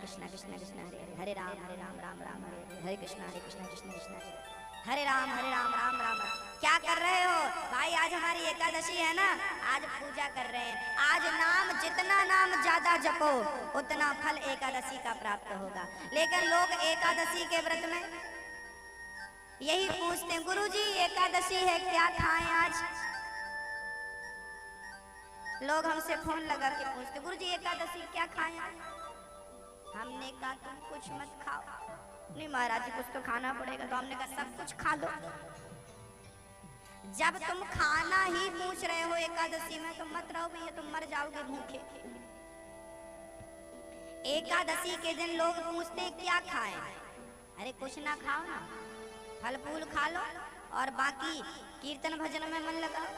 कृष्णा कृष्णा कृष्णा हरे हरे, हरे राम राम राम हरे हरे, हरे कृष्णा कृष्णा कृष्णा हरे राम राम राम। क्या कर रहे हो भाई? आज हमारी एकादशी है ना, आज पूजा कर रहे हैं। आज नाम, जितना नाम ज्यादा जपो उतना फल एकादशी का प्राप्त होगा। लेकिन लोग एकादशी के व्रत में यही पूछते हैं, गुरुजी एकादशी है क्या खाएं आज? लोग हमसे फोन लगा के पूछते, गुरुजी एकादशी क्या खाएं आज? हमने कहा तुम कुछ मत खाओ। नहीं महाराज जी कुछ तो खाना पड़ेगा, तो हमने कहा सब कुछ खा लो। जब तुम खाना ही पूछ रहे हो एकादशी में, तो मत रहो भैया, तुम मर जाओगे भूखे। एकादशी के दिन लोग पूछते हैं क्या खाएं? अरे कुछ ना खाओ ना, फल फूल खा लो और बाकी कीर्तन भजन में मन लगाओ।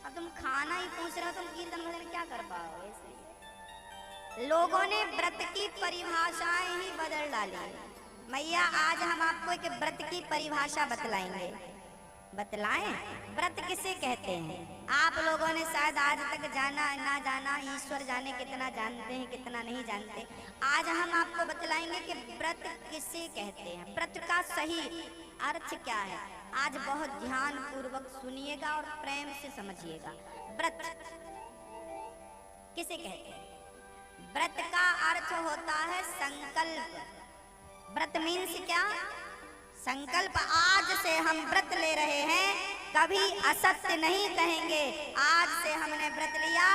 अब तुम खाना ही पूछ रहे हो, तुम कीर्तन भजन क्या कर पाओगे? लोगों ने व्रत की परिभाषाएं ही बदल डाली। मैया आज हम आपको एक व्रत की परिभाषा बतलाएंगे। बतलाएं व्रत किसे कहते हैं? आप लोगों ने शायद आज तक जाना ना जाना, ईश्वर जाने कितना जानते हैं कितना नहीं जानते। आज हम आपको बतलाएंगे कि व्रत किसे कहते हैं, व्रत का सही अर्थ क्या है। आज बहुत ध्यान पूर्वक सुनिएगा और प्रेम से समझिएगा। व्रत किसे कहते हैं? व्रत का अर्थ होता है संकल्प। व्रत मीन्स क्या? संकल्प। आज से हम व्रत ले रहे हैं, कभी असत्य नहीं कहेंगे। आज से हमने व्रत लिया,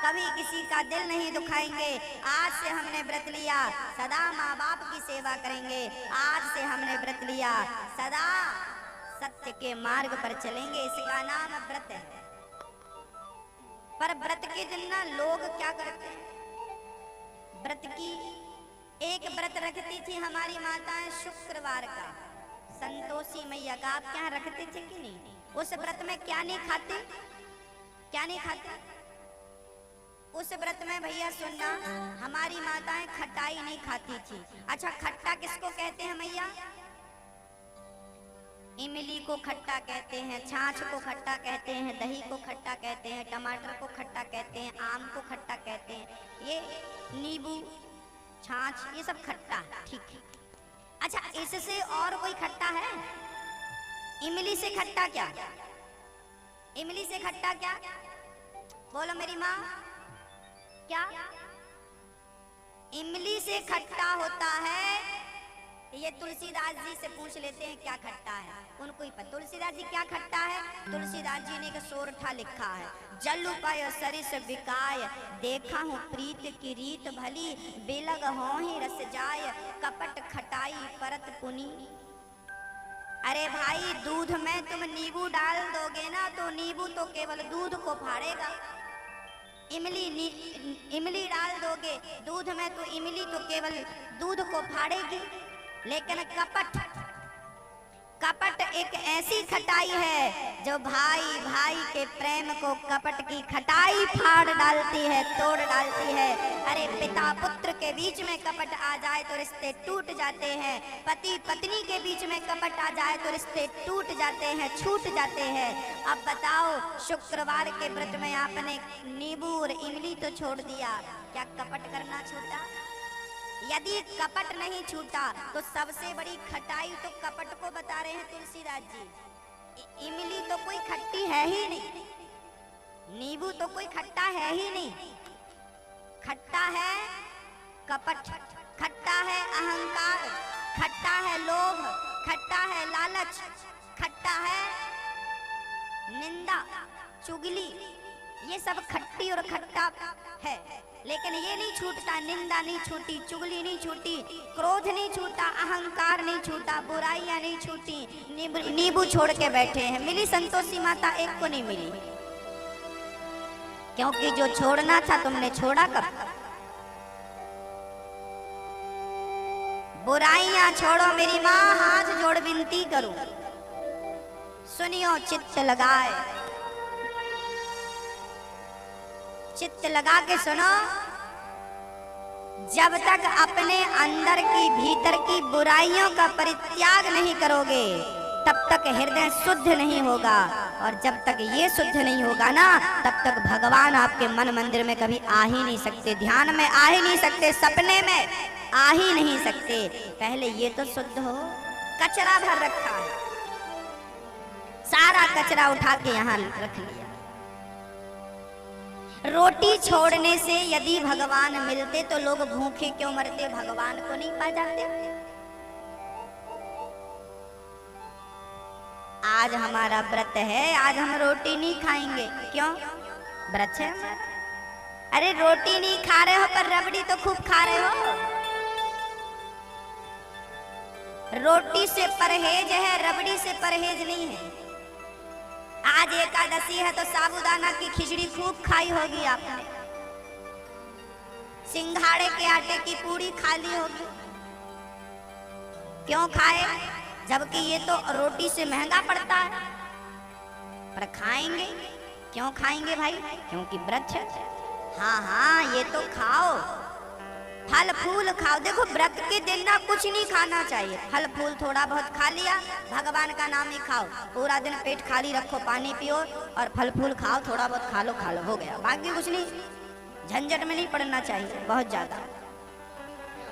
कभी किसी का दिल नहीं दुखाएंगे। आज से हमने व्रत लिया, सदा माँ बाप की सेवा करेंगे। आज से हमने व्रत लिया, सदा सत्य के मार्ग पर चलेंगे। इसका नाम व्रत है। पर व्रत के दिन ना लोग क्या करते हैं, व्रत की एक व्रत रखती थी हमारी माताएं शुक्रवार का, संतोषी मैया का। आप क्या रखते थे कि नहीं? उस व्रत में क्या नहीं खाते? क्या नहीं खाते उस व्रत में? भैया सुनना, हमारी माताएं खटाई नहीं खाती थी। अच्छा खट्टा किसको कहते हैं मैया? इमली को खट्टा कहते हैं, छाछ को खट्टा कहते हैं, दही को खट्टा कहते हैं, टमाटर को खट्टा कहते हैं, आम को खट्टा कहते हैं, ये नींबू छाछ ये सब खट्टा है, ठीक है। अच्छा इससे और कोई खट्टा है? इमली से खट्टा क्या? इमली से खट्टा क्या? बोलो मेरी माँ, क्या? इमली से खट्टा होता है, ये तुलसीदास जी से पूछ लेते हैं क्या खट्टा है, उनको ही पता। तुलसीदास जी क्या खट्टा है? तुलसीदास जी ने एक सोरठा लिखा है, जल उपाय सरिस बिकाय, देखा हूँ प्रीत की रीत भली, बेलग हो ही रस जाय, कपट खटाई परत पुनी। अरे भाई दूध में तुम नींबू डाल दोगे ना, तो नींबू तो केवल दूध को फाड़ेगा। इमली डाल दोगे दूध में, तो इमली तो केवल दूध को फाड़ेगी। लेकिन कपट एक ऐसी खटाई है जो भाई भाई के प्रेम को कपट की खटाई फाड़ डालती है, तोड़ डालती है। अरे पिता पुत्र के बीच में कपट आ जाए तो रिश्ते टूट जाते हैं, पति पत्नी के बीच में कपट आ जाए तो रिश्ते टूट जाते हैं, छूट जाते हैं। अब बताओ शुक्रवार के व्रत में आपने नींबू और इमली तो छोड़ दिया, क्या कपट करना छूटा? यदि कपट नहीं छूटा तो सबसे बड़ी खटाई तो कपट को बता रहे हैं तुलसीदास जी। इमली तो कोई खट्टी है ही नहीं, नींबू तो कोई खट्टा है ही नहीं। खट्टा है कपट, खट्टा है अहंकार, खट्टा है लोभ, खट्टा है लालच, खट्टा है निंदा चुगली, ये सब खट्टी और खट्टा है। लेकिन ये नहीं छूटता, निंदा नहीं छूटी, चुगली नहीं छूटी, क्रोध नहीं छूटा, अहंकार नहीं छूटा, बुराइयां नहीं छूटी। नींबू छोड़ के बैठे हैं। मिली संतोषी माता? एक को नहीं मिली, क्योंकि जो छोड़ना था तुमने छोड़ा कब? बुराइयां छोड़ो मेरी माँ, हाथ जोड़ विनती करूं, सुनियो चित्त लगाए, चित्त लगा के सुनो। जब तक अपने अंदर की भीतर की बुराइयों का परित्याग नहीं करोगे तब तक हृदय शुद्ध नहीं होगा, और जब तक ये शुद्ध नहीं होगा ना तब तक भगवान आपके मन मंदिर में कभी आ ही नहीं सकते, ध्यान में आ ही नहीं सकते, सपने में आ ही नहीं सकते। पहले ये तो शुद्ध हो। कचरा भर रखा है, सारा कचरा उठा के यहाँ रख लिया। रोटी छोड़ने से यदि भगवान मिलते तो लोग भूखे क्यों मरते, भगवान को नहीं पा जाते। आज हमारा व्रत है, आज हम रोटी नहीं खाएंगे, क्यों? व्रत है हमारा। अरे रोटी नहीं खा रहे हो पर रबड़ी तो खूब खा रहे हो। रोटी से परहेज है, रबड़ी से परहेज नहीं है। आज एकादशी है तो साबूदाना की खिचड़ी खूब खाई होगी आपने, सिंघाड़े के आटे की पूड़ी खा ली होगी। क्यों खाए? जबकि ये तो रोटी से महंगा पड़ता है, पर खाएंगे। क्यों खाएंगे भाई? क्योंकि व्रत है। हाँ हाँ, ये तो खाओ, फल फूल खाओ। देखो व्रत के दिन ना कुछ नहीं खाना चाहिए, फल फूल थोड़ा बहुत खा लिया, भगवान का नाम ही खाओ। पूरा दिन पेट खाली रखो, पानी पियो और फल फूल खाओ, थोड़ा बहुत खा लो, हो गया। बाकी कुछ नहीं, झंझट में नहीं पड़ना चाहिए बहुत ज्यादा।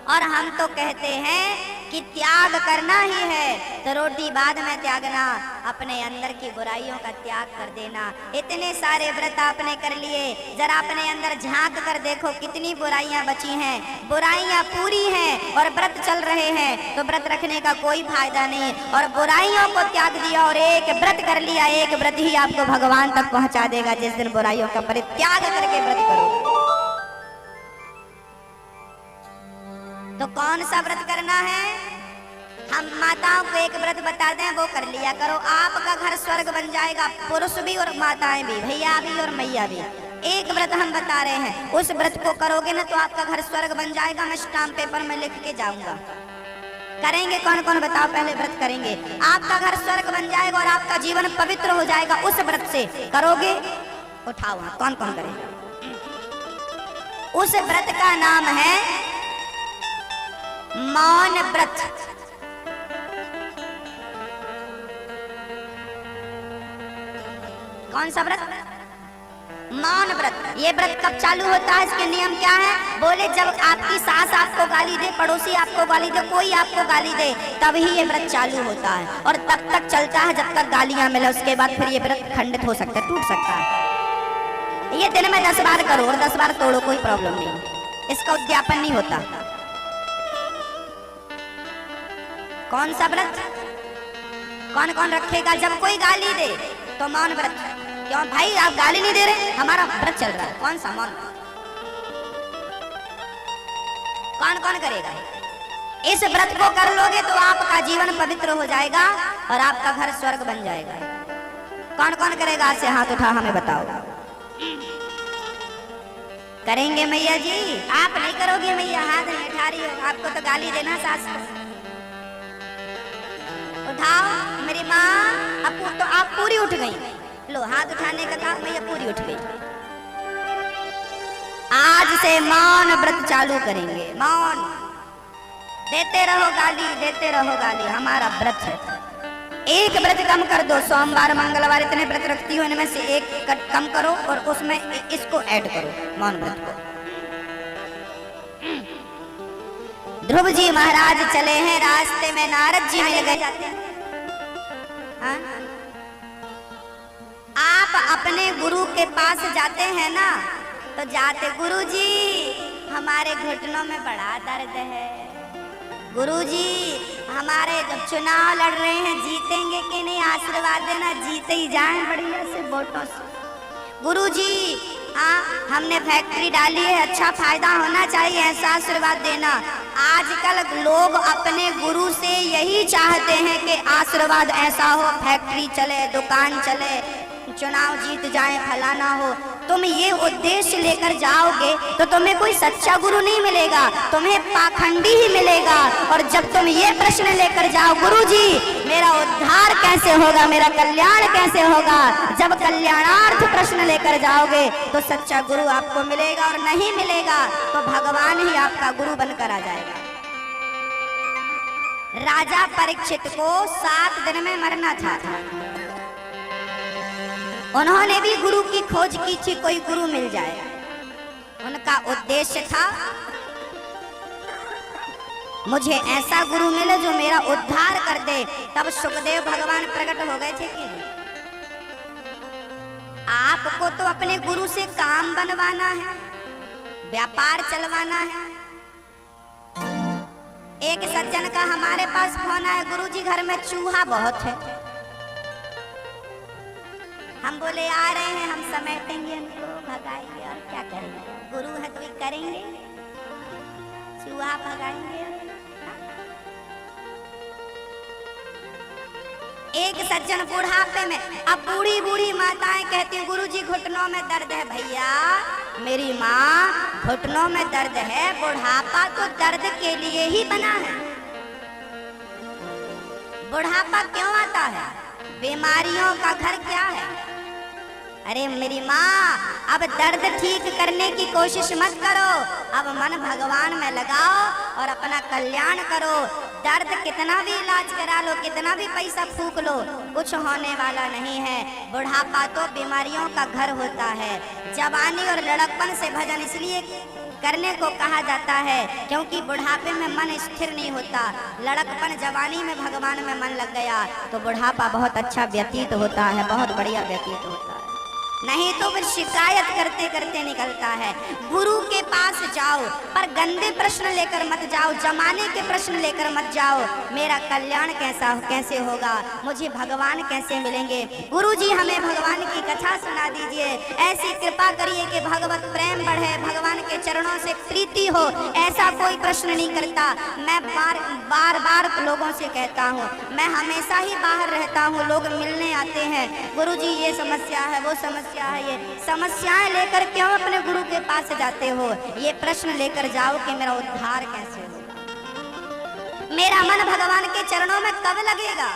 और हम तो कहते हैं कि त्याग करना ही है तो रोटी बाद में त्यागना, अपने अंदर की बुराइयों का त्याग कर देना। इतने सारे व्रत आपने कर लिए, जरा अपने अंदर झांक कर देखो कितनी बुराइयां बची हैं। बुराइयां पूरी हैं और व्रत चल रहे हैं, तो व्रत रखने का कोई फायदा नहीं। और बुराइयों को त्याग दिया और एक व्रत कर लिया, एक व्रत ही आपको भगवान तक पहुंचा देगा। जिस दिन बुराइयों का परित्याग करके व्रत करो, तो कौन सा व्रत करना है? हम माताओं को एक व्रत बता दें, वो कर लिया करो, आपका घर स्वर्ग बन जाएगा। पुरुष भी और माताएं भी, भैया भी और मैया भी। एक व्रत हम बता रहे हैं, उस व्रत को करोगे ना तो आपका घर स्वर्ग बन जाएगा। मैं स्टाम्प पेपर में लिख के जाऊंगा। करेंगे कौन कौन बताओ? पहले व्रत करेंगे, आपका घर स्वर्ग बन जाएगा और आपका जीवन पवित्र हो जाएगा उस व्रत से। करोगे? उठाओ हाथ, कौन कौन करेगा? उस व्रत का नाम है मौन व्रत। कौन सा व्रत? मौन व्रत। ये व्रत कब चालू होता है? इसके नियम क्या है? बोले जब आपकी सास आपको गाली दे, पड़ोसी आपको गाली दे, कोई आपको गाली दे, तभी ये व्रत चालू होता है और तब तक चलता है जब तक गालियां मिले। उसके बाद फिर ये व्रत खंडित हो सकता है, टूट सकता है। ये दिन में 10 बार करो और 10 बार तोड़ो, कोई प्रॉब्लम नहीं, इसका उद्यापन नहीं होता। कौन सा व्रत? कौन कौन रखेगा? जब कोई गाली दे तो मौन व्रत। क्यों भाई आप गाली नहीं दे रहे, हमारा व्रत चल रहा है। कौन सा मौन? कौन कौन करेगा? इस व्रत को कर लोगे तो आपका जीवन पवित्र हो जाएगा और आपका घर स्वर्ग बन जाएगा। कौन कौन करेगा? से हाथ उठा, हमें बताओ। करेंगे मैया जी? आप नहीं करोगे मैया, हाथ नहीं उठा रही हो, आपको तो गाली देना सास को। उठाओ मेरी माँ, अब तो आप पूरी उठ गई। लो हाथ उठाने का था, मैया पूरी उठ गई। आज से मौन व्रत चालू करेंगे। मौन, देते रहो गाली, देते रहो गाली, हमारा व्रत है। एक व्रत कम कर दो, सोमवार मंगलवार इतने व्रत रखती हो, इनमें से एक कम करो और उसमें इसको ऐड करो, मौन व्रत को। ध्रुव जी महाराज चले हैं, रास्ते में नारद जी मिल गए। आप अपने गुरु के पास जाते हैं ना, तो जाते, गुरु जी हमारे घुटनों में बड़ा दर्द है, गुरु जी हमारे जब चुनाव लड़ रहे हैं जीतेंगे कि नहीं, आशीर्वाद देना, जीते ही जाएं बढ़िया से वोटों से। गुरु जी हमने फैक्ट्री डाली है, अच्छा फायदा होना चाहिए, ऐसा आशीर्वाद देना। आजकल लोग अपने गुरु से यही चाहते हैं कि आशीर्वाद ऐसा हो, फैक्ट्री चले, दुकान चले, चुनाव जीत जाए, फलाना हो। तुम ये उद्देश्य लेकर जाओगे तो तुम्हें कोई सच्चा गुरु नहीं मिलेगा, तुम्हें पाखंडी ही मिलेगा। और जब तुम ये प्रश्न लेकर जाओ, गुरु जी मेरा उद्धार कैसे होगा, मेरा कल्याण कैसे होगा, जब कल्याणार्थ प्रश्न लेकर जाओगे तो सच्चा गुरु आपको मिलेगा, और नहीं मिलेगा तो भगवान ही आपका गुरु बनकर आ जाएगा। राजा परीक्षित को 7 दिन में मरना था। उन्होंने भी गुरु की खोज की थी, कोई गुरु मिल जाए। उनका उद्देश्य था मुझे ऐसा गुरु मिले जो मेरा उद्धार कर दे। तब सुखदेव भगवान प्रकट हो गए थे कि नहीं? आपको तो अपने गुरु से काम बनवाना है, व्यापार चलवाना है। एक सज्जन का हमारे पास फोन आया, गुरुजी घर में चूहा बहुत है। हम बोले आ रहे हैं, हम समेटेंगे, उनको भगाएंगे और क्या करेंगे, गुरु है तो करेंगे, चूहा भगाएंगे। एक सज्जन बुढ़ापे में, अब बूढ़ी बूढ़ी माताएं कहती हैं गुरुजी घुटनों में दर्द है। भैया मेरी माँ, घुटनों में दर्द है, बुढ़ापा तो दर्द के लिए ही बना है। बुढ़ापा क्यों आता है? बीमारियों का घर क्या है? अरे मेरी माँ, अब दर्द ठीक करने की कोशिश मत करो, अब मन भगवान में लगाओ और अपना कल्याण करो। दर्द कितना भी इलाज करा लो, कितना भी पैसा फूक लो, कुछ होने वाला नहीं है। बुढ़ापा तो बीमारियों का घर होता है। जवानी और लड़कपन से भजन इसलिए करने को कहा जाता है क्योंकि बुढ़ापे में मन स्थिर नहीं होता। लड़कपन जवानी में भगवान में मन लग गया तो बुढ़ापा बहुत अच्छा व्यतीत होता है, बहुत बढ़िया व्यतीत होता है। नहीं तो फिर शिकायत करते करते निकलता है। गुरु के पास जाओ पर गंदे प्रश्न लेकर मत जाओ, जमाने के प्रश्न लेकर मत जाओ। मेरा कल्याण कैसे होगा, मुझे भगवान कैसे मिलेंगे? गुरु जी हमें भगवान की कथा सुना दीजिए, ऐसी कृपा करिए कि भगवत प्रेम बढ़े, भगवान के चरणों से प्रीति हो। ऐसा कोई प्रश्न नहीं करता। मैं बार बार लोगों से कहता हूँ, मैं हमेशा ही बाहर रहता हूँ, लोग मिलने आते हैं, गुरु जी ये समस्या है, वो समस्या है। ये समस्याएं लेकर क्यों अपने गुरु के पास जाते हो? ये प्रश्न लेकर जाओ कि मेरा उद्धार कैसे होगा, मेरा मन भगवान के चरणों में कब लगेगा,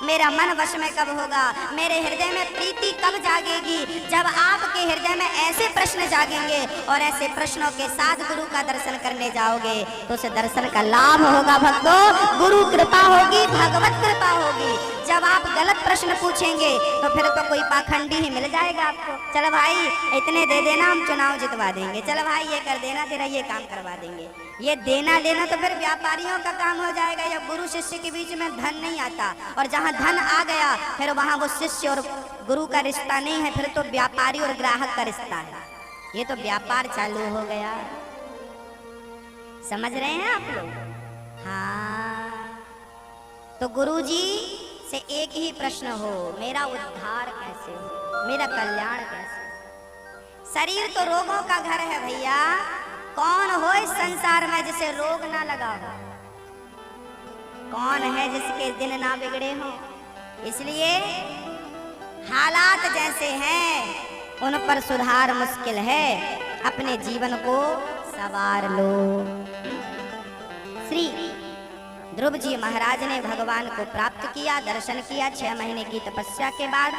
मेरा मन वश में कब होगा, मेरे हृदय में प्रीति कब जागेगी? जब आपके हृदय में ऐसे प्रश्न जागेंगे और ऐसे प्रश्नों के साथ गुरु का दर्शन करने जाओगे तो उस दर्शन का लाभ होगा। भक्तों, गुरु कृपा होगी, भगवत कृपा होगी। जब आप गलत प्रश्न पूछेंगे तो फिर तो कोई पाखंडी ही मिल जाएगा आपको। चलो भाई इतने दे देना, हम चुनाव जितवा देंगे, चलो भाई ये कर देना, तेरा ये काम करवा देंगे। ये देना लेना तो फिर व्यापारियों का काम हो जाएगा। या गुरु शिष्य के बीच में धन नहीं आता, और जहाँ धन आ गया फिर वहाँ वो शिष्य और गुरु का रिश्ता नहीं है, फिर तो व्यापारी और ग्राहक का रिश्ता है। ये तो व्यापार चालू हो गया। समझ रहे हैं आप लोग? हाँ, तो गुरु जी से एक ही प्रश्न हो, मेरा उद्धार कैसे हो, मेरा कल्याण कैसे हो? शरीर तो रोगों का घर है भैया। कौन हो इस संसार में जिसे रोग ना लगा हो? कौन है जिसके दिन ना बिगड़े हो? इसलिए हालात जैसे हैं उन पर सुधार मुश्किल है, अपने जीवन को संवार लो। श्री ध्रुव जी महाराज ने भगवान को प्राप्त किया, दर्शन किया 6 महीने की तपस्या के बाद,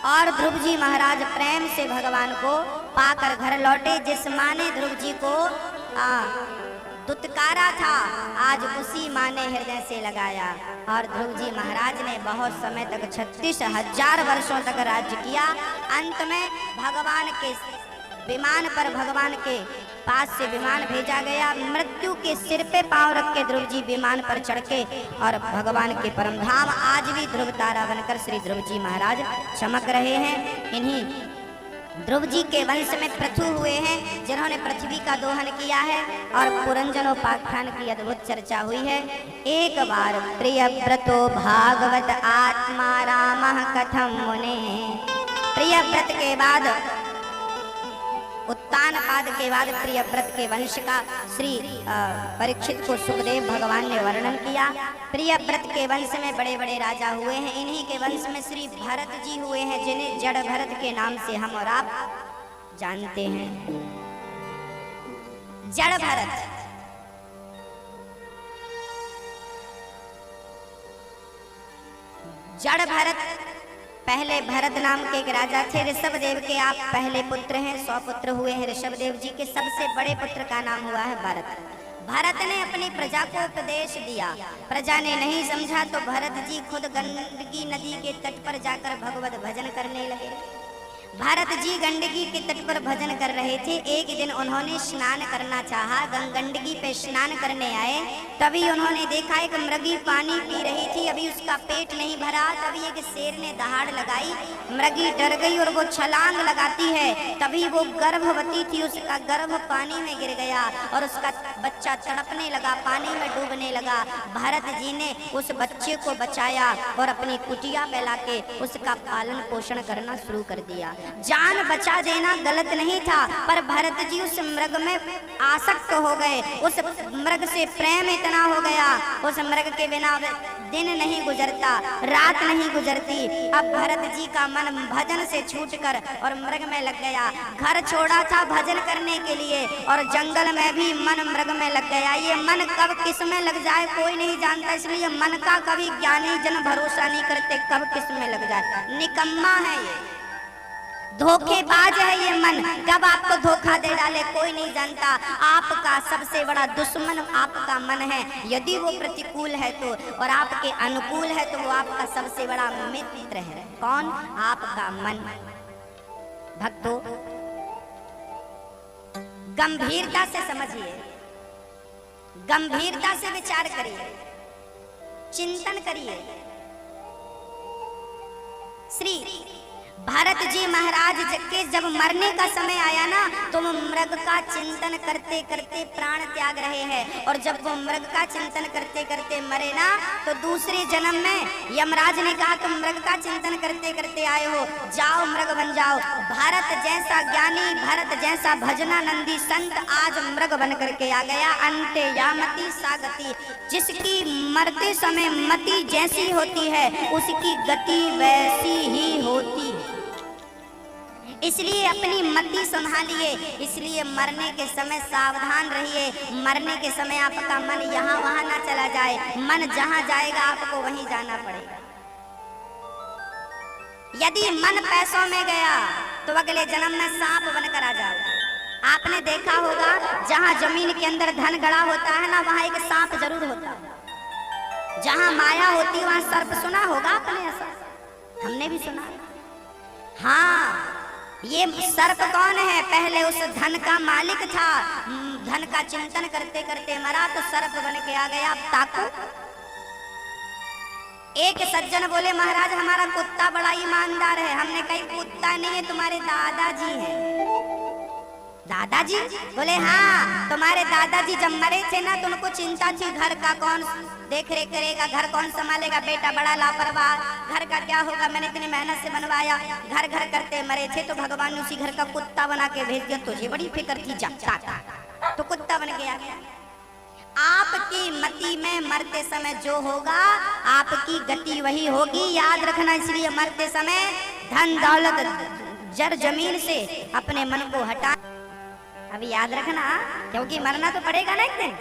और ध्रुव जी महाराज प्रेम से भगवान को पाकर घर लौटे। जिस माँ ने ध्रुव जी को दुत्कारा था, आज उसी माँ ने हृदय से लगाया, और ध्रुव जी महाराज ने बहुत समय तक 36,000 वर्षों तक राज्य किया। अंत में भगवान के विमान पर, भगवान के पास से विमान भेजा गया। मृत्यु के सिर पे पांव रख के ध्रुव जी विमान पर चढ़ के और भगवान के परम धाम आज भी ध्रुव तारा बनकर श्री ध्रुव जी महाराज चमक रहे हैं। इन्हीं ध्रुव जी के वंश में पृथु हुए हैं जिन्होंने पृथ्वी का दोहन किया है, और पुरंजनोपाख्यान की अद्भुत चर्चा हुई है। एक बार प्रिय व्रतो भागवत आत्मा राम कथम मुने। प्रिय व्रत के बाद, उत्तान पाद के बाद प्रिय व्रत के वंश का श्री परीक्षित को सुखदेव भगवान ने वर्णन किया। प्रिय व्रत के वंश में बड़े बड़े राजा हुए हैं। इन्हीं के वंश में श्री भरत जी हुए हैं, जिन्हें जड़ भरत के नाम से हम और आप जानते हैं। जड़ भरत जड़ भरत पहले भरत नाम के एक राजा थे। ऋषभदेव के आप पहले पुत्र हैं, 100 पुत्र हुए हैं। ऋषभदेव जी के सबसे बड़े पुत्र का नाम हुआ है भरत। भरत ने अपनी प्रजा को उपदेश दिया, प्रजा ने नहीं समझा तो भरत जी खुद गंडकी नदी के तट पर जाकर भगवत भजन करने लगे। भरत जी गंडकी के तट पर भजन कर रहे थे। एक दिन उन्होंने स्नान करना चाहा, गंडकी पे स्नान करने आए तभी उन्होंने देखा एक मृगी पानी पी रही थी, अभी उसका पेट नहीं भरा। तभी एक शेर ने दहाड़ लगाई, मृगी डर गई और वो छलांग लगाती है। तभी वो गर्भवती थी, उसका गर्भ पानी में गिर गया और उसका बच्चा तड़पने लगा, पानी में डूबने लगा। भरत जी ने उस बच्चे को बचाया और अपनी कुटिया में लाके उसका पालन पोषण करना शुरू कर दिया। जान बचा देना गलत नहीं था, पर भरत जी उस मृग में आसक्त हो गए, उस मृग से प्रेम इतना हो गया, उस मृग के बिना दिन नहीं गुजरता, रात नहीं गुजरती। अब भरत जी का मन भजन से छूटकर और मृग में लग गया। घर छोड़ा था भजन करने के लिए और जंगल में भी मन मृग में लग गया। ये मन कब किस में लग जाए कोई नहीं जानता, इसलिए मन का कभी ज्ञानी जन भरोसा नहीं करते कब किस में लग जाए। निकम्मा है ये, धोखेबाज है ये मन, कब आपको धोखा दे डाले कोई नहीं जानता। आपका सबसे बड़ा दुश्मन आपका मन है, यदि वो प्रतिकूल है तो, और आपके अनुकूल है तो वो आपका सबसे बड़ा मित्र है। कौन? आपका मन। भक्तों, गंभीरता से समझिए, गंभीरता से विचार करिए, चिंतन करिए। श्री भरत जी महाराज के जब मरने का समय आया ना, तो वो मृग का चिंतन करते करते प्राण त्याग रहे हैं। और जब वो मृग का चिंतन करते करते मरे ना, तो दूसरे जन्म में यमराज ने कहा तुम मृग का चिंतन करते करते आए हो, जाओ मृग बन जाओ। भरत जैसा ज्ञानी, भरत जैसा भजनानंदी संत आज मृग बन करके आ गया। अंते यामति सागति, जिसकी मरते समय मति जैसी होती है उसकी गति वैसी ही होती है। इसलिए अपनी मति संभालिए, इसलिए मरने के समय सावधान रहिए। मरने के समय आपका मन यहाँ वहाँ ना चला जाए, मन जहाँ जाएगा आपको वहीं जाना पड़ेगा। यदि मन पैसों में गया तो अगले जन्म में सांप बनकर आ जाओ। आपने देखा होगा जहाँ जमीन के अंदर धन गड़ा होता है ना, वहाँ एक सांप जरूर होता है। जहाँ माया होती है वहाँ सर्प। सुना होगा आपने ऐसा? हमने भी सुना। हाँ, ये सर्प कौन है? पहले उस धन का मालिक था, धन का चिंतन करते करते मरा तो सर्प बन के आ गया। अब ताको, एक सज्जन बोले महाराज हमारा कुत्ता बड़ा ईमानदार है। हमने कही कुत्ता नहीं है, तुम्हारे दादाजी है। दादाजी? बोले हाँ, तुम्हारे दादाजी जब मरे थे ना तो उनको चिंता थी घर का कौन देख रेख करेगा, घर कौन संभालेगा, बेटा बड़ा लापरवाह, घर का क्या होगा, मैंने इतनी मेहनत से बनवाया, घर घर करते मरे थे तो भगवान ने उसी घर का कुत्ता बना के भेज दिया। तुझे बड़ी फिक्र थी, जा तो कुत्ता बन के आ गया। आपकी मति में मरते समय जो होगा आपकी गति वही होगी, याद रखना। इसलिए मरते समय धन दौलत जर जमीन से अपने मन को हटा, अभी याद रखना, क्योंकि मरना तो पड़ेगा ना एक दिन,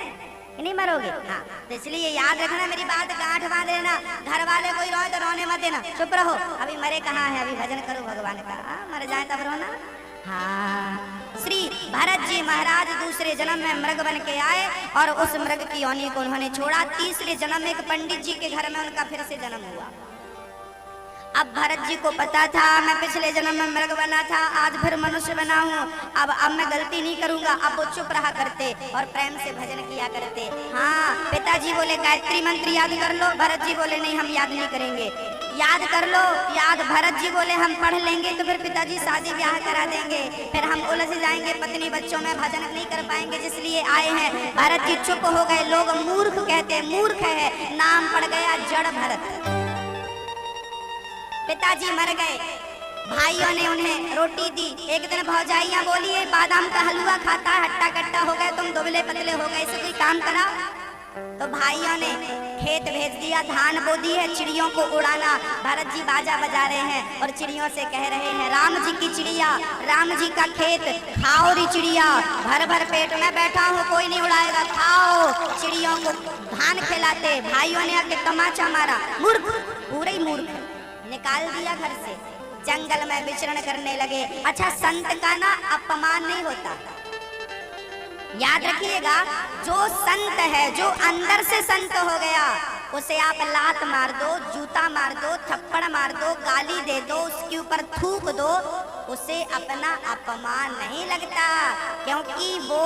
नहीं मरोगे। हाँ, तो इसलिए याद रखना, मेरी बात गांठ बांध लेना। घर वाले कोई रोए तो रोने मत देना, चुप रहो। अभी मरे कहाँ है, अभी भजन करो भगवान का। मर जाए तब रोना। हाँ, श्री भरत जी महाराज दूसरे जन्म में मृग बन के आए और उस मृग की योनि को उन्होंने छोड़ा। तीसरे जन्म में एक पंडित जी के घर में उनका फिर से जन्म हुआ। अब भरत जी को पता था मैं पिछले जन्म में मृग बना था, आज फिर मनुष्य बना हूँ, अब मैं गलती नहीं करूंगा। अब वो चुप रहा करते और प्रेम से भजन किया करते। हाँ, पिताजी बोले गायत्री मंत्र याद कर लो, भरत जी बोले नहीं हम याद नहीं करेंगे। याद कर लो, याद। भरत जी बोले हम पढ़ लेंगे तो फिर पिताजी शादी ब्याह करा देंगे, फिर हम उलझ जाएंगे पत्नी बच्चों में, भजन नहीं कर पाएंगे जिसलिए आए हैं। भरत जी चुप हो गए। लोग मूर्ख कहते, मूर्ख है, नाम पड़ गया जड़ भरत। पिताजी मर गए, भाइयों ने उन्हें रोटी दी। एक दिन भौजाइयां बोली ये बादाम का हलवा खाता है, हट्टा कट्टा हो गए, तुम दुबले पतले हो गए, इसे कोई काम कराओ। तो भाइयों ने खेत भेज दिया, धान बो दी है, चिड़ियों को उड़ाना। भरत जी बाजा बजा रहे हैं और चिड़ियों से कह रहे हैं राम जी की चिड़िया, राम जी का खेत, खाओ री चिड़िया, भर भर पेट में बैठा हूँ, कोई नहीं उड़ाएगा, खाओ। चिड़ियों को धान खिलाते। भाइयों ने आके तमाचा मारा, मूर्ख, पूरे ही मूर्ख, निकाल दिया घर से। जंगल में विचरण करने लगे। अच्छा, संत का ना अपमान नहीं होता, याद रखिएगा। जो संत है, जो अंदर से संत हो गया, उसे आप लात मार दो, जूता मार दो, थप्पड़ मार दो, गाली दे दो, उसके ऊपर थूक दो, उसे अपना अपमान नहीं लगता, क्योंकि वो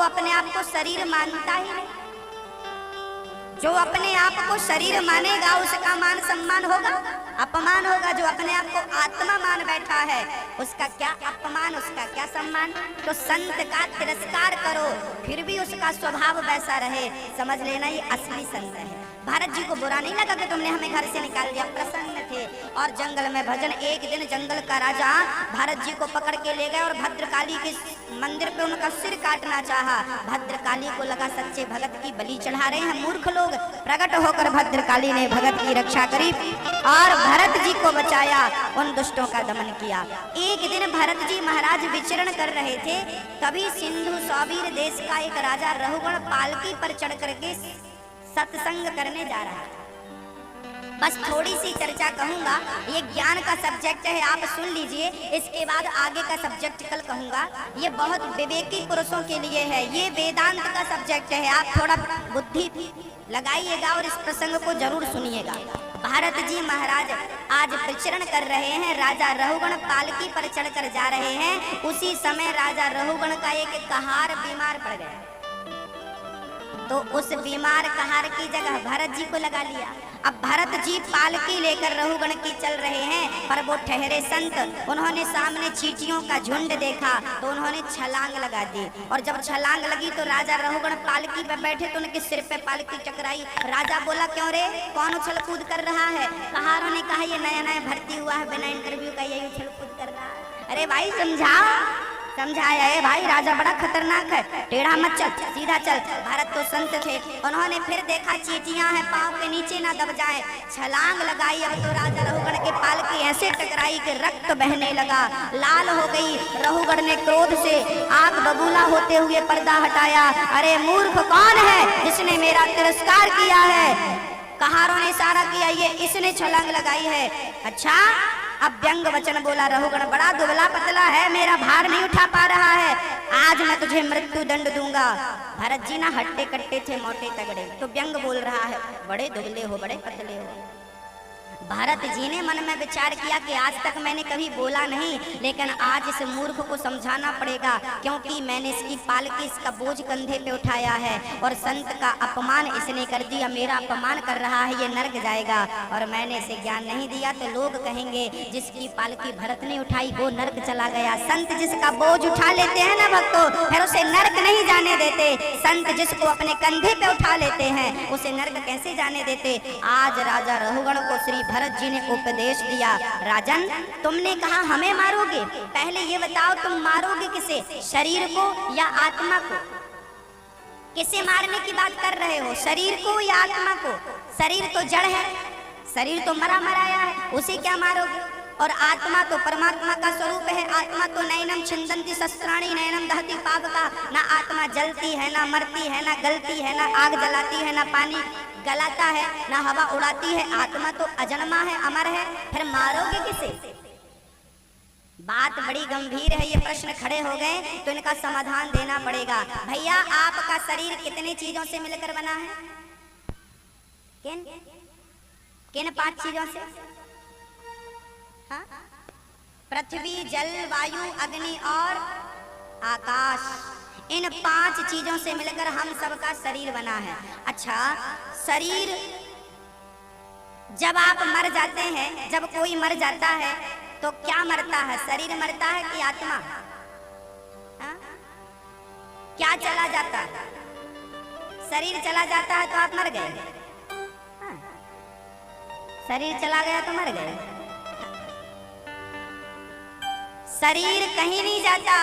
अपने आप को शरीर मानता ही नहीं। जो अपने आप को शरीर मानेगा उसका मान सम्मान होगा, अपमान होगा। जो अपने आप को आत्मा मान बैठा है उसका क्या अपमान, उसका क्या सम्मान। तो संत का तिरस्कार करो फिर भी उसका स्वभाव वैसा रहे, समझ लेना ये असली संत है। भारत जी को बुरा नहीं लगा कि तुमने हमें घर से निकाल दिया, प्रसन्न थे और जंगल में भजन। एक दिन जंगल का राजा भारत जी को पकड़ के ले गए और भद्रकाली के मंदिर पे उनका सिर काटना चाहा। भद्रकाली को लगा सच्चे भगत की बलि चढ़ा रहे हैं मूर्ख लोग। प्रकट होकर भद्रकाली ने भगत की रक्षा करी और भरत जी को बचाया, उन दुष्टों का दमन किया। एक दिन भरत जी महाराज विचरण कर रहे थे, तभी सिंधु सौवीर देश का एक राजा रहुगण पालकी पर चढ़ करके सत्संग करने जा रहा है। बस थोड़ी सी चर्चा कहूंगा, ये ज्ञान का सब्जेक्ट है, आप सुन लीजिए। इसके बाद आगे का सब्जेक्ट कल कहूंगा। ये बहुत विवेकी पुरुषों के लिए है, ये वेदांत का सब्जेक्ट है। आप थोड़ा बुद्धि लगाइएगा और इस प्रसंग को जरूर सुनिएगा। भारत जी महाराज आज विचरण कर रहे हैं, राजा रहुगण पालकी पर चढ़कर जा रहे हैं। उसी समय राजा रहुगण का एक कहार बीमार पड़ गया, तो उस बीमार कहार की जगह भरत जी को लगा लिया। अब भरत जी पालकी लेकर रहुगण की चल रहे हैं, पर वो ठहरे संत। उन्होंने सामने चींटियों का झुंड देखा तो उन्होंने छलांग लगा दी, और जब छलांग लगी तो राजा रहुगण पालकी पे बैठे तो उनके सिर पे पालकी टकराई। राजा बोला, क्यों रे, कौन उछल कूद कर रहा है? कहारों ने कहा, ये नया नया भर्ती हुआ है, बिना इंटरव्यू का यही उछल कूद कर रहा है। अरे भाई समझाया है भाई, राजा बड़ा खतरनाक है, टेढ़ा मत चल, सीधा चल। भारत तो संत थे, उन्होंने फिर देखा चींटियां हैं, पांव के नीचे ना दब जाए, छलांग लगाई। अब तो राजा रहुगण के पालकी ऐसे टकराई कि रक्त बहने लगा, लाल हो गई। रहुगण ने क्रोध से आग बबूला होते हुए पर्दा हटाया। अरे मूर्ख, कौन है जिसने मेरा तिरस्कार किया है? कहारों ने इशारा किया, ये इसने छलांग लगाई है। अच्छा, अब व्यंग वचन बोला रहुगण, बड़ा दुबला पतला है, मेरा भार नहीं उठा पा रहा है, आज मैं तुझे मृत्यु दंड दूंगा। भरत जी ना हट्टे कट्टे थे, मोटे तगड़े, तो व्यंग बोल रहा है, बड़े दुबले हो, बड़े पतले हो। भारत जी ने मन में विचार किया कि आज तक मैंने कभी बोला नहीं, लेकिन आज इस मूर्ख को समझाना पड़ेगा, क्योंकि मैंने इसकी पालकी, इसका बोझ कंधे पे उठाया है और संत का अपमान इसने कर दिया, मेरा अपमान कर रहा है, ये नरक जाएगा। और मैंने इसे ज्ञान नहीं दिया तो लोग कहेंगे जिसकी पालकी भरत ने उठाई वो नरक चला गया। संत जिसका बोझ उठा लेते हैं ना भक्तों, फिर उसे नरक नहीं जाने देते। संत जिसको अपने कंधे पे उठा लेते हैं उसे नरक कैसे जाने देते? आज राजा रहुगण को श्री भरत जी ने उपदेश दिया, राजन तुमने कहा हमें मारोगे, पहले ये बताओ तुम मारोगे किसे, शरीर को या आत्मा को? किसे मारने की बात कर रहे हो, शरीर को या आत्मा को? शरीर तो जड़ है, शरीर तो मरा मराया है, उसे क्या मारोगे? और आत्मा तो परमात्मा का स्वरूप है। आत्मा तो नैनम छिंदन्ति शस्त्राणि नैनम दहति पावका, ना आत्मा जलती है, ना मरती है, ना गलती है, ना आग जलाती है, ना पानी गलाता है, ना हवा उड़ाती है। आत्मा तो अजन्मा है, अमर है, फिर मारोगे किसे? बात बड़ी गंभीर है, ये प्रश्न खड़े हो गए तो इनका समाधान देना पड़ेगा। भैया आपका शरीर कितने चीजों से मिलकर बना है? किन किन 5 चीजों से? हाँ? पृथ्वी, जल, वायु, अग्नि और आकाश, इन 5 चीजों से मिलकर हम सबका शरीर बना है। अच्छा, शरीर जब आप मर जाते हैं, जब कोई मर जाता है तो क्या मरता है, शरीर मरता है कि आत्मा? हाँ? क्या चला जाता है? शरीर चला जाता है तो आप मर गए। हाँ? शरीर चला गया तो मर गए। शरीर कहीं नहीं जाता,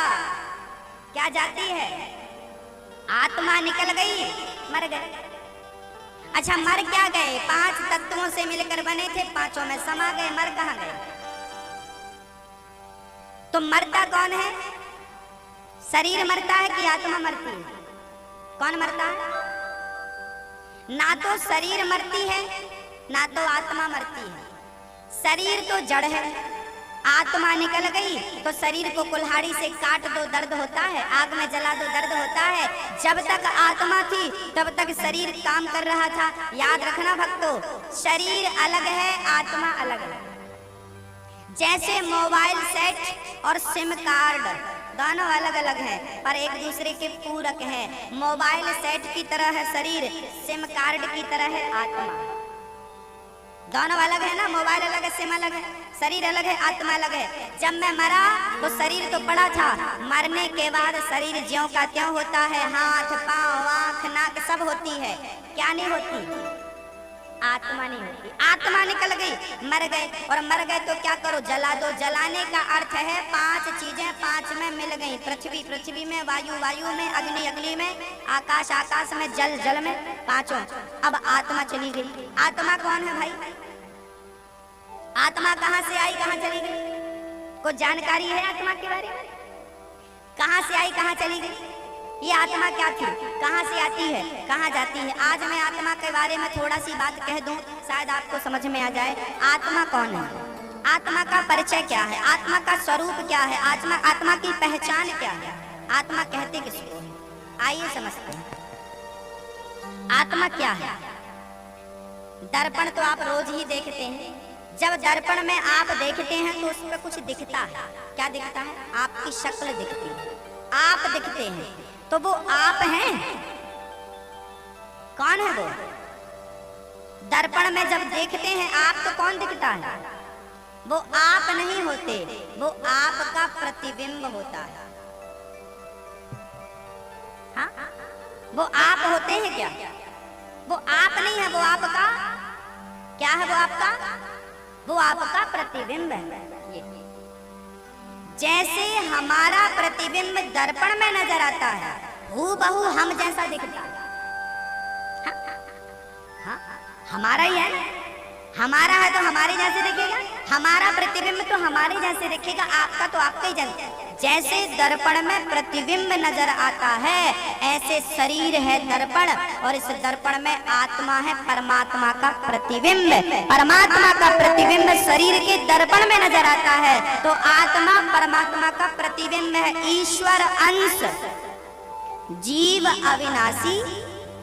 क्या जाती है? आत्मा निकल गई, मर गए। अच्छा, मर क्या गए? 5 तत्वों से मिलकर बने थे, 5 में समा गए, मर कहाँ गए? तो मरता कौन है? शरीर मरता है कि आत्मा मरती है? कौन मरता है? ना तो शरीर मरती है ना तो आत्मा मरती है। शरीर तो जड़ है, आत्मा निकल गई तो शरीर को कुल्हाड़ी से काट दो दर्द होता है, आग में जला दो दर्द होता है। जब तक आत्मा थी तब तक शरीर काम कर रहा था। याद रखना भक्तों, शरीर अलग है, आत्मा अलग है। जैसे मोबाइल सेट और सिम कार्ड, दोनों अलग अलग हैं पर एक दूसरे के पूरक हैं। मोबाइल सेट की तरह है शरीर, सिम कार्ड की तरह है आत्मा। दोनों अलग है ना, मोबाइल अलग है, सिम अलग है, शरीर अलग है, आत्मा अलग है। जब मैं मरा तो शरीर तो पड़ा था, मरने के बाद शरीर ज्यों का त्यों होता है। हाथ पांव आंख नाक सब होती है, क्या नहीं होती? आत्मा नहीं होती। आत्मा निकल गई, मर गए, और मर गए तो क्या करो? जला दो। जलाने का अर्थ है 5 चीजें 5 में मिल गई। पृथ्वी पृथ्वी में, वायु वायु में, अग्नि अग्नि में, आकाश आकाश में, जल जल में, पांचों। अब आत्मा चली गई। आत्मा कौन है भाई? आत्मा कहाँ से आई, कहाँ चली गई? कुछ जानकारी है आत्मा के बारे में? कहाँ से आई, कहाँ चली गई? ये आत्मा क्या थी, कहाँ से आती है, कहाँ जाती है? आज मैं आत्मा के बारे में थोड़ा सी बात कह दूं, शायद आपको समझ में आ जाए। आत्मा कौन है, आत्मा का परिचय क्या है, आत्मा का स्वरूप क्या है, आत्मा की पहचान क्या है, आत्मा कहते किसको? आइए समझते हैं आत्मा क्या है। दर्पण तो आप रोज ही देखते हैं। जब दर्पण में आप देखते हैं तो उसमें कुछ दिखता है। क्या दिखता है? आपकी शक्ल दिखती है, आप दिखते हैं। तो वो आप हैं? कौन है वो? दर्पण में जब देखते हैं आप तो कौन दिखता है? वो आप नहीं होते, वो आपका प्रतिबिंब होता है। हाँ? वो आप होते हैं क्या? वो आप नहीं है, वो आपका क्या है? वो आपका, वो आपका प्रतिबिंब है। जैसे हमारा प्रतिबिंब दर्पण में नजर आता है, हूबहू हम जैसा दिखता है। हाँ, हमारा ही है, हमारा है तो हमारे जैसे दिखेगा, हमारा प्रतिबिंब तो हमारे जैसे दिखेगा, आपका तो आपका ही जैसे। जैसे दर्पण में प्रतिबिंब नजर आता है, ऐसे शरीर है दर्पण, और इस दर्पण में आत्मा है परमात्मा का प्रतिबिंब। परमात्मा का प्रतिबिंब शरीर के दर्पण में नजर आता है, तो आत्मा परमात्मा का प्रतिबिंब है। ईश्वर अंश, जीव अविनाशी,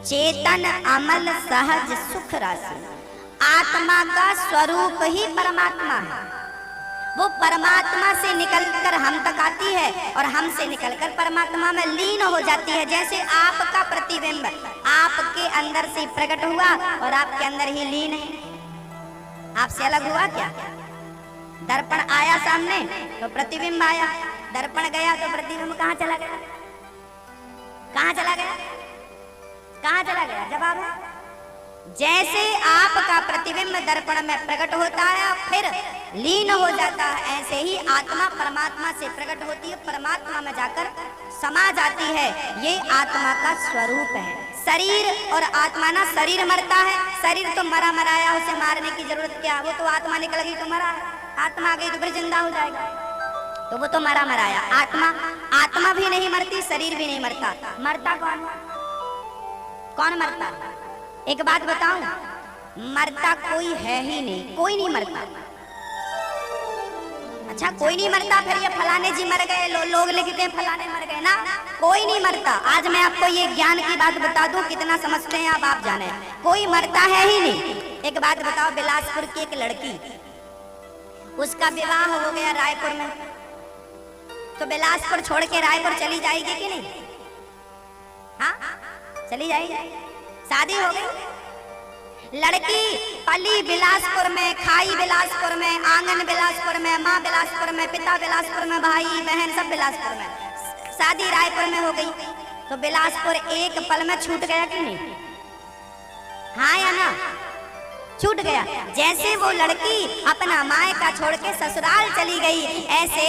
चेतन अमल सहज सुख राशि। आत्मा का स्वरूप ही परमात्मा है। वो परमात्मा से निकलकर हम तक आती है और हमसे निकलकर परमात्मा में लीन हो जाती है। जैसे आपका प्रतिबिंब आपके अंदर से प्रकट हुआ और आपके अंदर ही लीन है, आपसे अलग हुआ क्या? दर्पण आया सामने तो प्रतिबिंब आया, दर्पण गया तो प्रतिबिंब कहाँ चला गया? कहाँ चला गया? कहाँ चला गया? जवाब है जैसे आपका प्रतिबिंब दर्पण में प्रकट होता है और फिर लीन हो जाता है, ऐसे ही आत्मा परमात्मा से प्रकट होती है, परमात्मा में जाकर समा जाती है। ये आत्मा का स्वरूप है। शरीर और आत्मा ना, शरीर मरता है, शरीर तो मरा मराया, उसे मारने की जरूरत क्या? वो तो आत्मा निकल गई तो मरा है, आत्मा आ गई तो फिर जिंदा हो जाएगा, तो वो तो मरा मराया। आत्मा भी नहीं मरती, शरीर भी नहीं मरता। मरता कौन? कौन मरता? एक बात बताऊं, मरता कोई है ही नहीं, कोई नहीं मरता। अच्छा, कोई नहीं मरता, फिर ये फलाने जी मर गए, लोग लिखते हैं फलाने मर गए ना, कोई नहीं मरता। आज मैं आपको ये ज्ञान की बात बता दूं, कितना समझते हैं आप जाने। कोई मरता है ही नहीं। एक बात बताओ, बिलासपुर की एक लड़की, उसका विवाह हो गया रायपुर में, तो बिलासपुर छोड़ के रायपुर चली जाएगी कि नहीं? हाँ, चली जाएगी। शादी हो गई, लड़की पली बिलासपुर में, खाई बिलासपुर में, आंगन बिलासपुर में, माँ बिलासपुर में, पिता बिलासपुर में, भाई बहन सब बिलासपुर में, शादी रायपुर में हो गई। तो बिलासपुर एक पल में छूट गया कि नहीं? हाँ या ना? छूट गया। जैसे वो लड़की अपना मायका छोड़ के ससुराल चली गई, ऐसे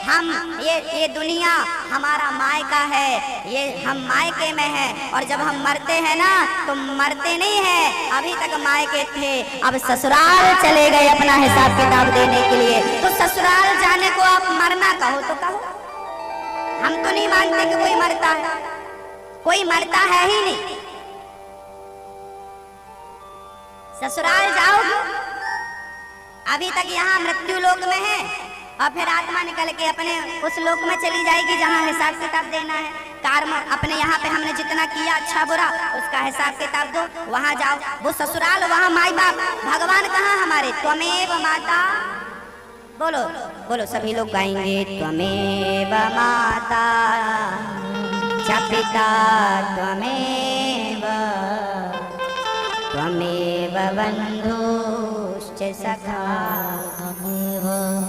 हम ये दुनिया हमारा मायका है, ये हम मायके में हैं। और जब हम मरते हैं ना, तो मरते नहीं हैं, अभी तक मायके थे, अब ससुराल चले गए अपना हिसाब किताब देने के लिए। तो ससुराल जाने को आप मरना कहो तो कहो, हम तो नहीं मानते कि कोई मरता है, कोई मरता है ही नहीं। ससुराल जाओगे, अभी तक यहाँ मृत्यु लोक में है, और फिर आत्मा निकल के अपने उस लोक में चली जाएगी जहाँ हिसाब किताब देना है। कर्म अपने यहाँ पे हमने जितना किया अच्छा बुरा, उसका हिसाब किताब दो, वहाँ जाओ। वो ससुराल, वहाँ माई बाप, भगवान कहाँ हमारे? त्वमेव माता बोलो बोलो सभी लोग गाएंगे। त्वमेव माता च पिता त्वमेव त्वमेव बंधुश्च सखा।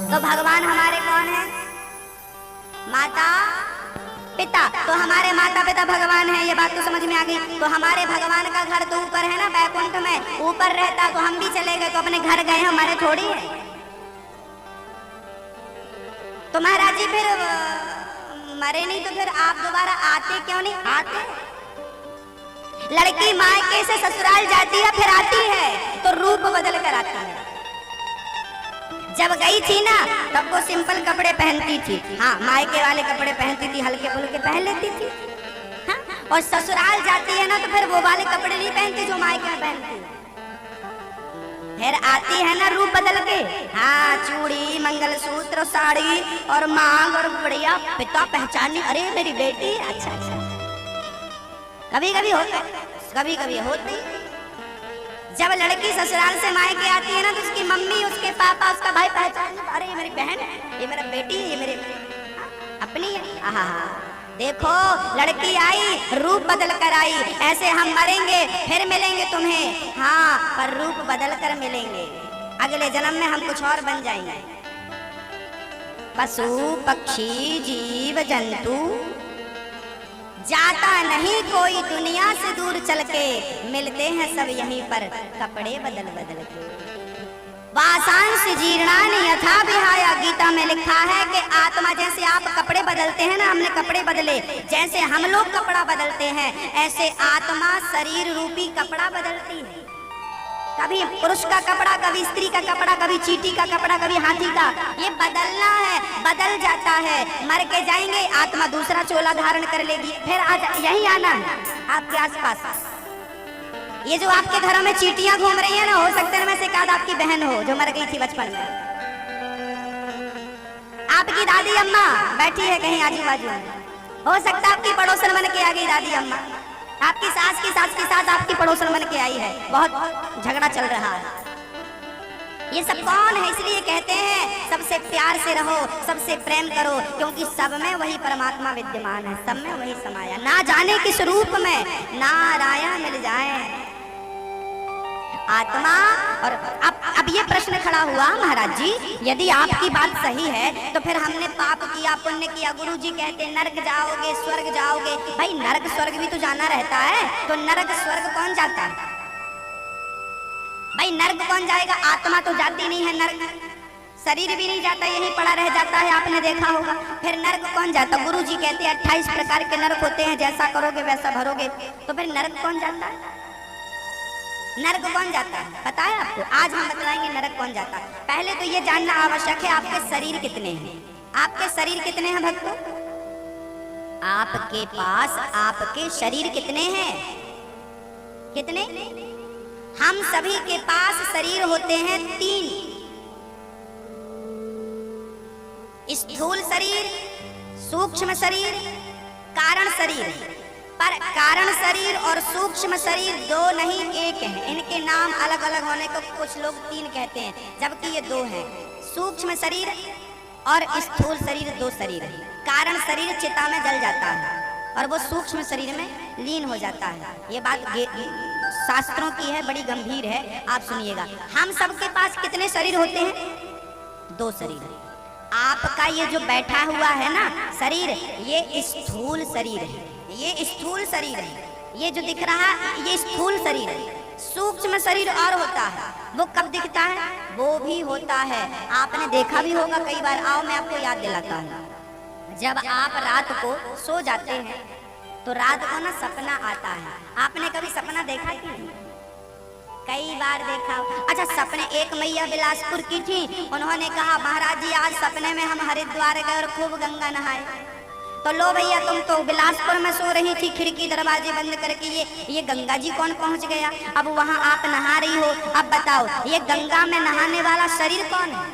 तो भगवान हमारे कौन है? माता पिता। तो हमारे माता पिता भगवान है, ये बात तो समझ में आ गई। तो हमारे भगवान का घर तो ऊपर है ना, बैकुंठ में ऊपर रहता। तो हम भी चले गए तो अपने घर गए, हमारे थोड़ी है। तो महाराज जी फिर मरे नहीं तो फिर आप दोबारा आते क्यों नहीं? आते। लड़की मायके से ससुराल जाती है फिर आती है तो रूप बदल कर आती है। जब गई थी ना तब वो सिंपल कपड़े पहनती थी, हाँ मायके वाले कपड़े पहनती थी, हल्के फुल्के पहन लेती थी, हाँ? और ससुराल जाती है ना तो फिर वो वाले कपड़े नहीं पहनती जो मायके में पहनती है। फिर आती है ना रूप बदल के, हाँ चूड़ी मंगलसूत्र साड़ी और मांग और बढ़िया पिता पहचानी, अरे मेरी बेटी। अच्छा अच्छा कभी कभी होता, कभी कभी होती। जब लड़की ससुराल से मायके आती है ना तो उसकी मम्मी उसके पापा उसका भाई पहचान, अरे ये मेरी बहन है, ये मेरा बेटी है, ये मेरे अपनी है। आहा देखो लड़की आई रूप बदल कर आई, ऐसे हम मरेंगे फिर मिलेंगे तुम्हें, हाँ पर रूप बदल कर मिलेंगे। अगले जन्म में हम कुछ और बन जाएंगे। पशु पक्षी जीव जंतु जाता नहीं कोई दुनिया से दूर चल के, मिलते हैं सब यहीं पर कपड़े बदल बदल के। वासांश जीर्णानि यथा विहाय, गीता में लिखा है कि आत्मा जैसे आप कपड़े बदलते हैं ना, हमने कपड़े बदले, जैसे हम लोग कपड़ा बदलते हैं ऐसे आत्मा शरीर रूपी कपड़ा बदलती है। कभी पुरुष का कपड़ा, कभी स्त्री का कपड़ा, कभी चींटी का कपड़ा, कभी हाथी का, ये बदलना है, बदल जाता है। मर के जाएंगे आत्मा दूसरा चोला धारण कर लेगी, फिर यही आना है आपके आसपास। ये जो आपके घरों में चींटियां घूम रही है ना, हो सकता है में से एक आध आपकी बहन हो जो मर गई थी बचपन में। आपकी दादी अम्मा बैठी है कहीं आजू बाजू में, हो सकता है आपकी पड़ोसन बन के आ गई दादी अम्मा। आपकी सास की सास आपकी पड़ोसन बन के आई है, बहुत झगड़ा चल रहा है। ये सब कौन है? इसलिए कहते हैं सबसे प्यार से रहो, सबसे प्रेम करो, क्योंकि सब में वही परमात्मा विद्यमान है, सब में वही समाया। ना जाने किस रूप में नारायण मिल जाए आत्मा। और अब ये प्रश्न खड़ा हुआ महाराज जी, यदि आपकी बात सही है तो फिर हमने पाप किया पुण्य किया, गुरु जी कहते नरक जाओगे स्वर्ग जाओगे। भाई नरक स्वर्ग भी तो जाना रहता है, तो नरक स्वर्ग कौन जाता है? भाई नरक कौन जाएगा? आत्मा तो जाती नहीं है नरक, शरीर भी नहीं जाता, यहीं पड़ा रह जाता है, आपने देखा होगा। फिर नरक कौन जाता? गुरु जी कहते 28 प्रकार के नरक होते हैं, जैसा करोगे वैसा भरोगे। तो फिर नरक कौन जाता है? नरक कौन जाता है पता है आपको? आज हम बतलाएंगे नरक कौन जाता है। पहले तो ये जानना आवश्यक है आपके शरीर कितने हैं। आपके शरीर कितने हैं भक्तों? आपके पास आपके शरीर कितने हैं? कितने? हम सभी के पास शरीर होते हैं 3, स्थूल शरीर, सूक्ष्म शरीर, कारण शरीर। पर कारण शरीर और सूक्ष्म शरीर 2 नहीं 1 है। इनके नाम अलग अलग होने को कुछ लोग 3 कहते हैं, जबकि ये 2 हैं। सूक्ष्म शरीर और स्थूल शरीर 2 शरीर है। कारण शरीर चिता में जल जाता है और वो सूक्ष्म शरीर में लीन हो जाता है। ये बात शास्त्रों की है, बड़ी गंभीर है, आप सुनिएगा। हम सबके पास कितने शरीर होते हैं? 2 शरीर। आपका ये जो बैठा हुआ है ना शरीर, ये स्थूल शरीर है, ये स्थूल शरीर है। ये जो दिख रहा है ये स्थूल शरीर है। सूक्ष्म शरीर और होता है, वो कब दिखता है? वो भी होता है, आपने देखा भी होगा कई बार। आओ मैं आपको याद दिलाता हूँ। जब आप रात को सो जाते हैं तो रात को ना सपना आता है। आपने कभी सपना देखा कि नहीं? कई बार देखा। अच्छा सपने, एक मैया बिलासपुर की थी, उन्होंने कहा महाराज जी आज सपने में हम हरिद्वार गए और खूब गंगा नहाए। तो लो भैया तुम तो बिलासपुर में सो रही थी, खिड़की दरवाजे बंद करके, ये गंगा जी कौन पहुंच गया? अब वहां आप नहा रही हो, अब बताओ ये गंगा में नहाने वाला शरीर कौन है?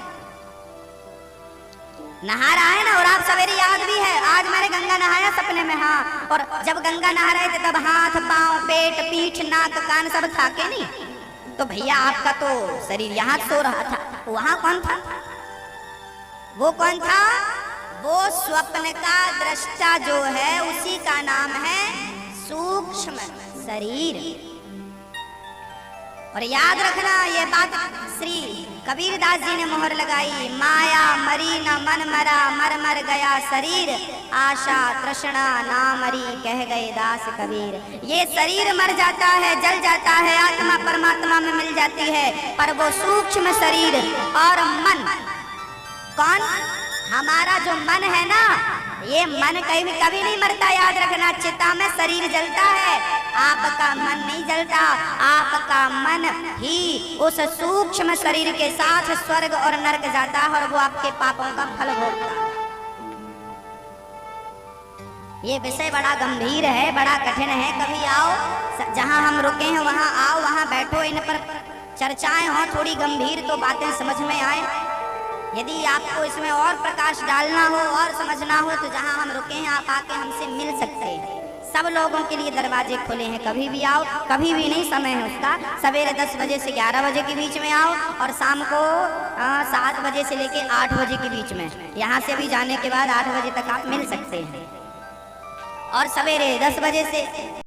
नहा रहा है ना, और आप सवेरे याद भी है आज मैंने गंगा नहाया सपने में, हाँ। और जब गंगा नहा रहे थे तब हाथ पांव पेट पीठ नाक कान सब था के नहीं? तो भैया आपका तो शरीर यहाँ सो रहा था, वहां कौन था? वो कौन था? वो स्वप्न का दृष्टा जो है उसी का नाम है सूक्ष्म शरीर। और याद रखना ये बात श्री कबीरदास जी ने मोहर लगाई, माया मरी न मन मरा, मर मर गया शरीर, आशा तृष्णा ना मरी, कह गए दास कबीर। ये शरीर मर जाता है, जल जाता है, आत्मा परमात्मा में मिल जाती है, पर वो सूक्ष्म शरीर और मन, कौन? हमारा जो मन है ना, ये मन कभी नहीं मरता, याद रखना। चिता में शरीर जलता है, आपका मन नहीं जलता, आपका मन ही उस सूक्ष्म शरीर के साथ स्वर्ग और नरक जाता है और वो आपके पापों का फल भोगता है। ये विषय बड़ा गंभीर है, बड़ा कठिन है। कभी आओ, जहां हम रुके हैं वहां आओ, वहां बैठो, इन पर चर्चाएं हो थोड़ी गंभीर, तो बातें समझ में आए। यदि आपको इसमें और प्रकाश डालना हो और समझना हो तो जहां हम रुके हैं आप आके हमसे मिल सकते हैं। सब लोगों के लिए दरवाजे खुले हैं, कभी भी आओ, कभी भी नहीं समय है उसका। सवेरे 10 बजे से 11 बजे के बीच में आओ और शाम को 7 बजे से लेके 8 बजे के बीच में। यहाँ से भी जाने के बाद 8 बजे तक आप मिल सकते हैं। और सवेरे 10 बजे से